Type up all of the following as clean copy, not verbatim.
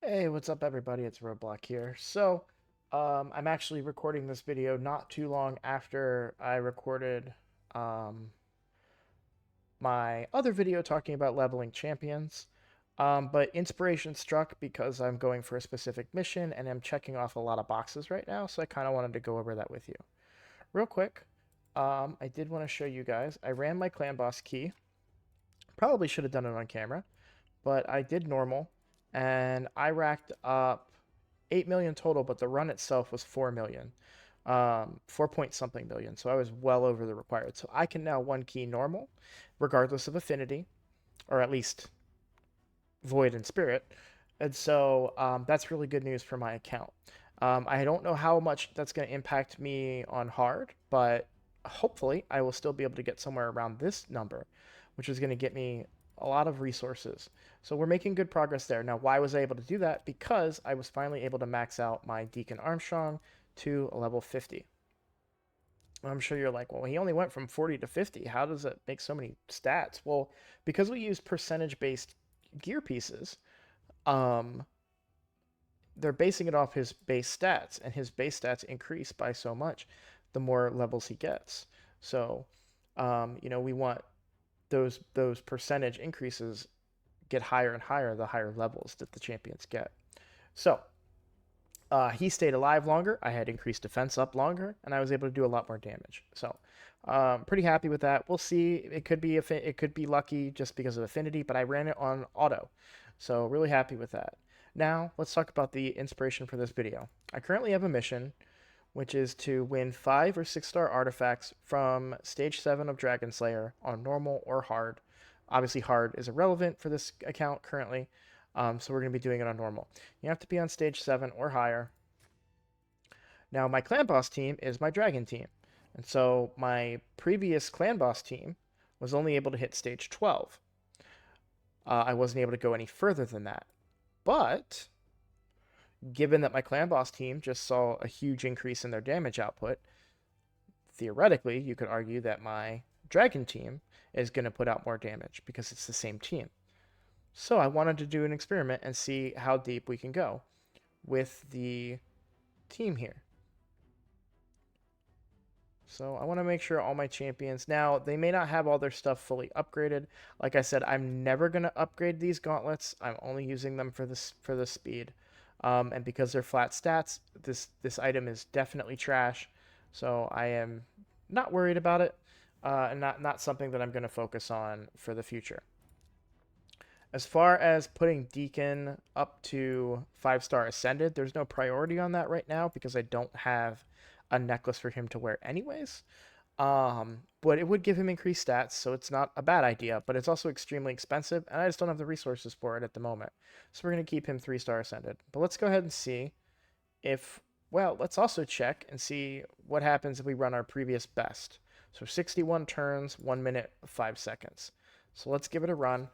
Hey, what's up, everybody? It's Roadblock here. I'm actually recording this video not too long after I recorded um, my other video talking about leveling champions. But inspiration struck because I'm going for a specific mission and I'm checking off a lot of boxes right now, so I kind of wanted to go over that with you. Real quick, I did want to show you guys. I ran my clan boss key. Probably should have done it on camera, but I did normal, and I racked up 8 million total, but the run itself was 4 million, 4 point something million. So I was well over the required. So I can now one key normal, regardless of affinity, or at least void and spirit. And so that's really good news for my account. I don't know how much that's going to impact me on hard, but hopefully I will still be able to get somewhere around this number, which is going to get me a lot of resources. So we're making good progress there. Now, why was I able to do that? Because I was finally able to max out my Deacon Armstrong to a level 50. I'm sure you're like, well, he only went from 40 to 50. How does it make so many stats? Well, because we use percentage based gear pieces, um, they're basing it off his base stats, and his base stats increase by so much the more levels he gets. So, we want those percentage increases get higher and higher the higher levels that the champions get. So, he stayed alive longer. I had increased defense up longer, and I was able to do a lot more damage. So, pretty happy with that. We'll see. It could be lucky just because of affinity, but I ran it on auto, so really happy with that. Now, let's talk about the inspiration for this video. I currently have a mission, which is to win 5 or 6-star artifacts from Stage 7 of Dragon Slayer on normal or hard. Obviously, hard is irrelevant for this account currently, so we're going to be doing it on normal. You have to be on Stage 7 or higher. Now, my clan boss team is my dragon team, and so my previous clan boss team was only able to hit Stage 12. I wasn't able to go any further than that. But given that my clan boss team just saw a huge increase in their damage output, theoretically, you could argue that my dragon team is going to put out more damage because it's the same team. So I wanted to do an experiment and see how deep we can go with the team here. So I want to make sure all my champions, now they may not have all their stuff fully upgraded. Like I said, I'm never going to upgrade these gauntlets. I'm only using them for the speed. And because they're flat stats, this item is definitely trash. So I am not worried about it, and not something that I'm going to focus on for the future. As far as putting Deacon up to 5-star Ascended, there's no priority on that right now because I don't have a necklace for him to wear anyways. But it would give him increased stats, so it's not a bad idea, but it's also extremely expensive, and I just don't have the resources for it at the moment. So we're going to keep him 3-star Ascended. But let's go ahead and see if, well, let's also check and see what happens if we run our previous best. So 61 turns, 1 minute, 5 seconds. So let's give it a run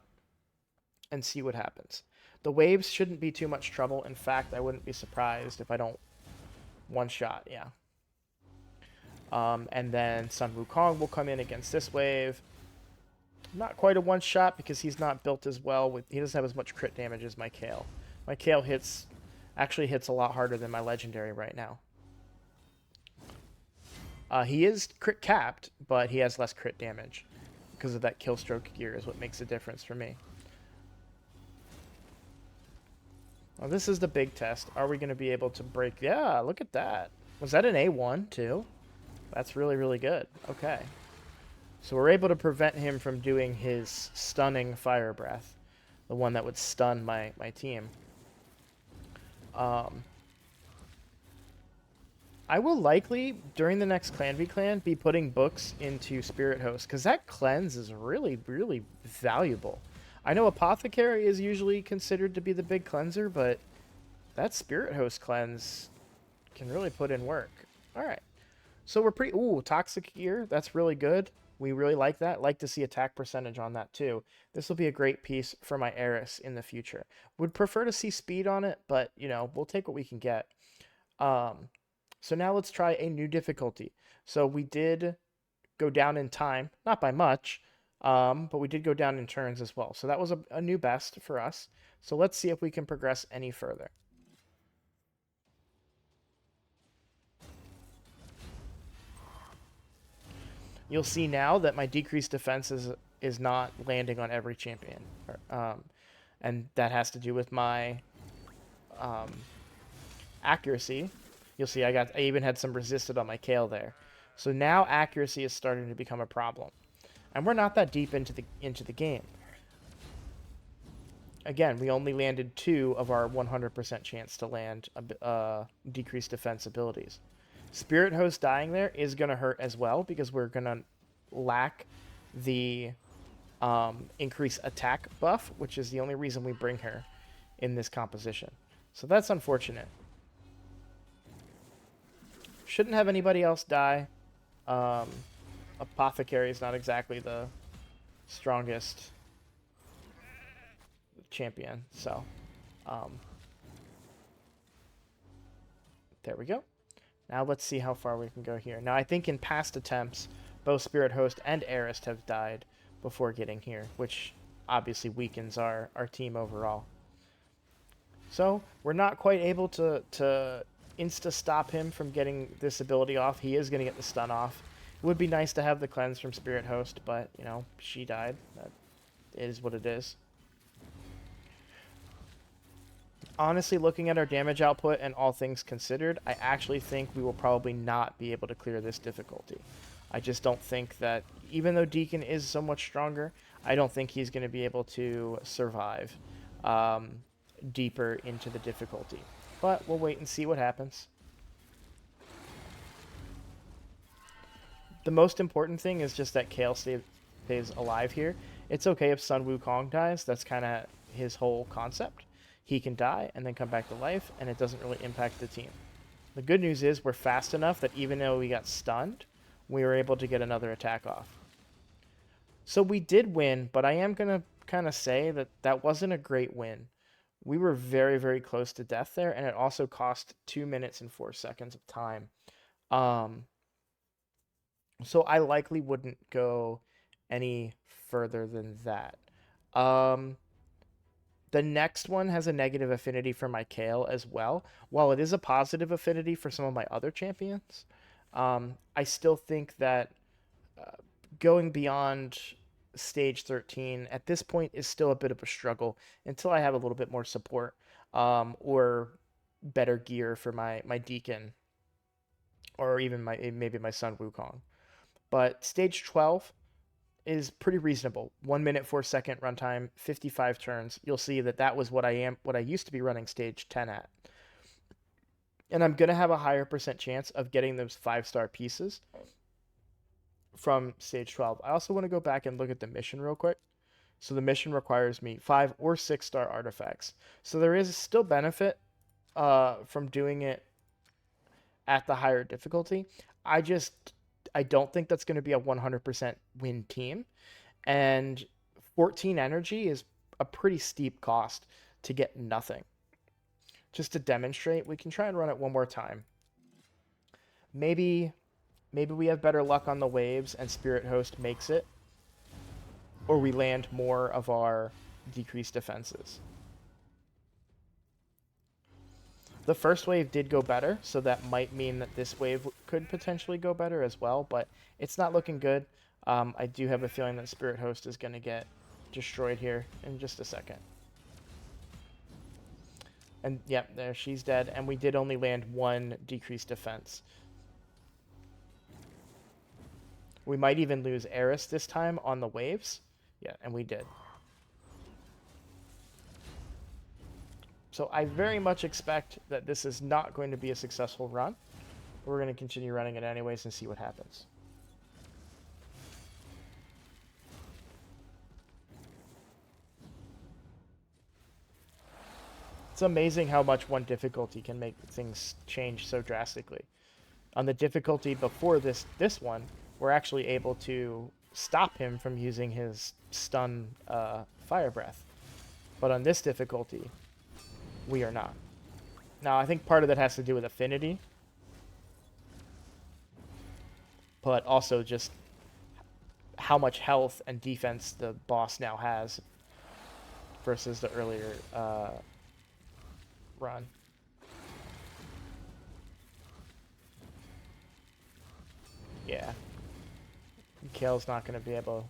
and see what happens. The waves shouldn't be too much trouble. In fact, I wouldn't be surprised if I don't one shot, yeah. And then Sun Wukong will come in against this wave. Not quite a one shot because he's not built as well. He doesn't have as much crit damage as my Kale. My Kale actually hits a lot harder than my Legendary right now. He is crit capped, but he has less crit damage because of that Killstroke gear is what makes a difference for me. Well, this is the big test. Are we going to be able to break? Yeah, look at that. Was that an A1 too? That's really, really good. Okay. So we're able to prevent him from doing his stunning fire breath. The one that would stun my team. I will likely, during the next Clan v Clan, be putting books into Spirit Host, because that cleanse is really, really valuable. I know Apothecary is usually considered to be the big cleanser, but that Spirit Host cleanse can really put in work. Alright. So we're pretty... Ooh, Toxic Gear. That's really good. We really like that. Like to see attack percentage on that too. This will be a great piece for my Eris in the future. Would prefer to see speed on it, but, we'll take what we can get. So now let's try a new difficulty. So we did go down in time, not by much, but we did go down in turns as well. So that was a new best for us. So let's see if we can progress any further. You'll see now that my decreased defense is not landing on every champion. And that has to do with my accuracy. You'll see I even had some resisted on my Kayle there. So now accuracy is starting to become a problem. And we're not that deep into the game. Again, we only landed 2 of our 100% chance to land decreased defense abilities. Spirit Host dying there is going to hurt as well because we're going to lack the increased attack buff, which is the only reason we bring her in this composition. So that's unfortunate. Shouldn't have anybody else die. Apothecary is not exactly the strongest champion, so there we go. Now let's see how far we can go here. Now I think in past attempts, both Spirit Host and Arist have died before getting here, which obviously weakens our team overall. So we're not quite able to insta-stop him from getting this ability off. He is going to get the stun off. It would be nice to have the cleanse from Spirit Host, but, you know, she died. That is what it is. Honestly, looking at our damage output and all things considered, I actually think we will probably not be able to clear this difficulty. I just don't think that, even though Deacon is so much stronger, I don't think he's going to be able to survive deeper into the difficulty. But we'll wait and see what happens. The most important thing is just that Kayle stays alive here. It's okay if Sun Wukong dies. That's kind of his whole concept. He can die and then come back to life, and it doesn't really impact the team. The good news is we're fast enough that even though we got stunned, we were able to get another attack off. So we did win, but I am going to kind of say that that wasn't a great win. We were very, very close to death there, and it also cost 2 minutes and 4 seconds of time. So I likely wouldn't go any further than that. The next one has a negative affinity for my Kayle as well. While it is a positive affinity for some of my other champions, I still think that going beyond stage 13 at this point is still a bit of a struggle until I have a little bit more support or better gear for my Deacon or even maybe my Sun Wukong. But stage 12 is pretty reasonable. 1 minute 4 second runtime, 55 turns. You'll see that was what I used to be running stage 10 at. And I'm gonna have a higher percent chance of getting those 5-star pieces from stage 12. I also want to go back and look at the mission real quick. So the mission requires me 5 or 6-star artifacts. So there is still benefit from doing it at the higher difficulty. I don't think that's going to be a 100% win team. And 14 energy is a pretty steep cost to get nothing. Just to demonstrate, we can try and run it one more time. Maybe we have better luck on the waves and Spirit Host makes it. Or we land more of our decreased defenses. The first wave did go better, so that might mean that this wave could potentially go better as well, but it's not looking good. I do have a feeling that Spirit Host is going to get destroyed here in just a second. And yep, there, she's dead, and we did only land 1 decreased defense. We might even lose Eris this time on the waves. Yeah, and we did. So I very much expect that this is not going to be a successful run. We're going to continue running it anyways and see what happens. It's amazing how much one difficulty can make things change so drastically. On the difficulty before this one, we're actually able to stop him from using his stun fire breath. But on this difficulty, we are not. Now, I think part of that has to do with affinity, but also just how much health and defense the boss now has. versus the earlier run. Yeah. Kale's not going to be able...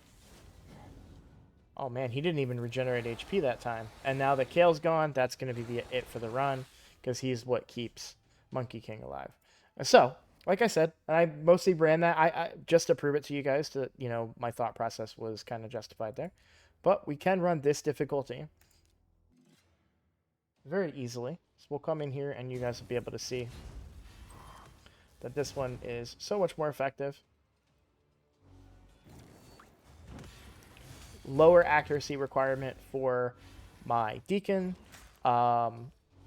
Oh man, he didn't even regenerate HP that time. And now that Kale's gone, that's going to be it for the run, because he's what keeps Monkey King alive. So, like I said, I mostly ran that I just to prove it to you guys, to, you know, my thought process was kind of justified there. But we can run this difficulty very easily. So we'll come in here and you guys will be able to see that this one is so much more effective. Lower accuracy requirement for my Deacon.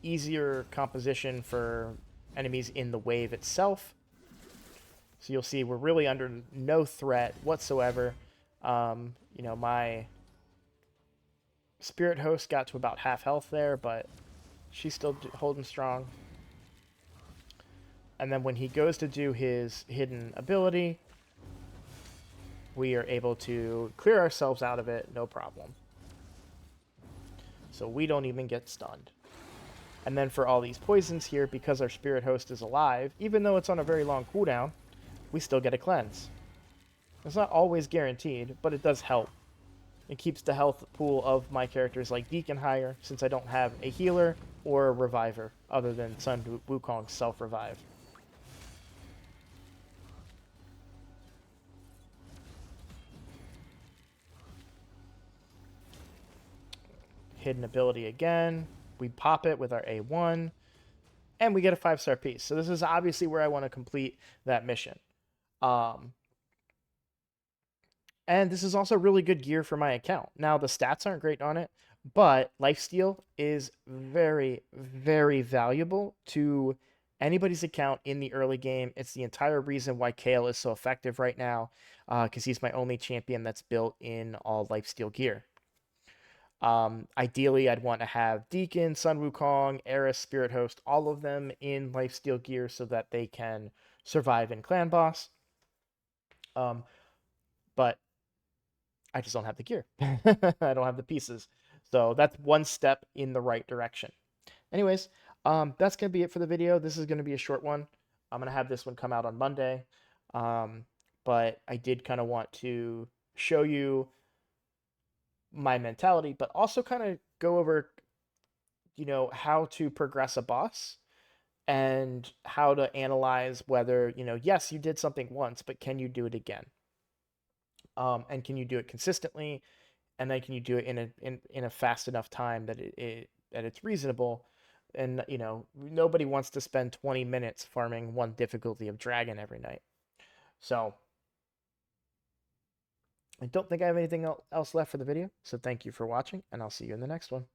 Easier composition for enemies in the wave itself. So you'll see we're really under no threat whatsoever. You know, my Spirit Host got to about half health there, but she's still holding strong. And then when he goes to do his hidden ability, we are able to clear ourselves out of it, no problem. So we don't even get stunned. And then for all these poisons here, because our Spirit Host is alive, even though it's on a very long cooldown, we still get a cleanse. It's not always guaranteed, but it does help. It keeps the health pool of my characters like Deacon higher, since I don't have a healer or a reviver, other than Sun Wukong's self-revive. Hidden ability again. We pop it with our A1, and we get a 5-star piece. So this is obviously where I want to complete that mission. And this is also really good gear for my account. Now, the stats aren't great on it, but lifesteal is very, very valuable to anybody's account in the early game. It's the entire reason why Kale is so effective right now, because he's my only champion that's built in all lifesteal gear. Ideally, I'd want to have Deacon, Sun Wukong, Eris, Spirit Host, all of them in lifesteal gear so that they can survive in Clan Boss. But I just don't have the gear. I don't have the pieces. So that's one step in the right direction. Anyways, that's going to be it for the video. This is going to be a short one. I'm going to have this one come out on Monday. But I did kind of want to show you my mentality, but also kind of go over, you know, how to progress a boss and how to analyze whether, you know, yes, you did something once, but can you do it again? And can you do it consistently? And then can you do it in a fast enough time that it's reasonable? And, you know, nobody wants to spend 20 minutes farming one difficulty of Dragon every night. So I don't think I have anything else left for the video. So thank you for watching, and I'll see you in the next one.